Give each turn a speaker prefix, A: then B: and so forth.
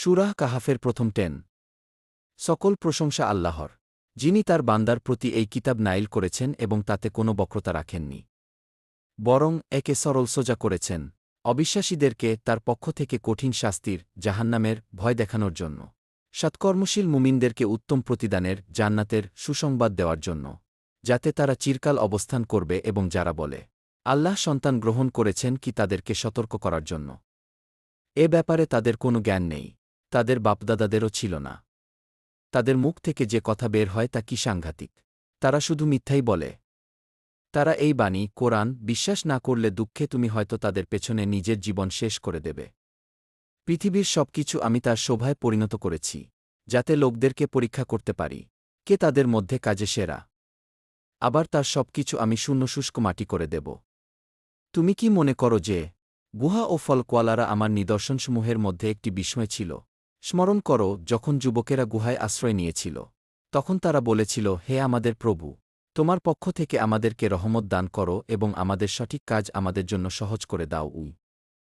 A: সূরা কাহাফের প্রথম 10। সকল প্রশংসা আল্লাহর, যিনি তার বান্দার প্রতি এই কিতাব নাইল করেছেন এবং তাতে কোনো বক্রতা রাখেননি, বরং একে সরল সোজা করেছেন, অবিশ্বাসীদেরকে তার পক্ষ থেকে কঠিন শাস্তির, জাহান্নামের ভয় দেখানোর জন্য, সৎকর্মশীল মুমিনদেরকে উত্তম প্রতিদানের, জান্নাতের সুসংবাদ দেওয়ার জন্য, যাতে তারা চিরকাল অবস্থান করবে এবং যারা বলে, আল্লাহ সন্তান গ্রহণ করেছেন কি তাদেরকে সতর্ক করার জন্য। এ ব্যাপারে তাদের কোনো জ্ঞান নেই, তাদের বাপদাদাদেরও ছিল না। তাদের মুখ থেকে যে কথা বের হয় তা কি সাংঘাতিক! তারা শুধু মিথ্যাই বলে। তারা এই বাণী, কোরআন, বিশ্বাস না করলে দুঃখে তুমি হয়তো তাদের পেছনে নিজের জীবন শেষ করে দেবে। পৃথিবীর সবকিছু আমি তার শোভায় পরিণত করেছি, যাতে লোকদেরকে পরীক্ষা করতে পারি, কে তাদের মধ্যে কাজে সেরা। আবার তার সবকিছু আমি শূন্য শুষ্ক মাটি করে দেব। তুমি কি মনে করো যে, গুহা ও ফলকওয়ালারা আমার নিদর্শনসমূহের মধ্যে একটি বিস্ময় ছিল? স্মরণ করো, যখন যুবকেরা গুহায় আশ্রয় নিয়েছিল, তখন তারা বলেছিল, হে আমাদের প্রভু, তোমার পক্ষ থেকে আমাদেরকে রহমত দান করো এবং আমাদের সঠিক কাজ আমাদের জন্য সহজ করে দাও।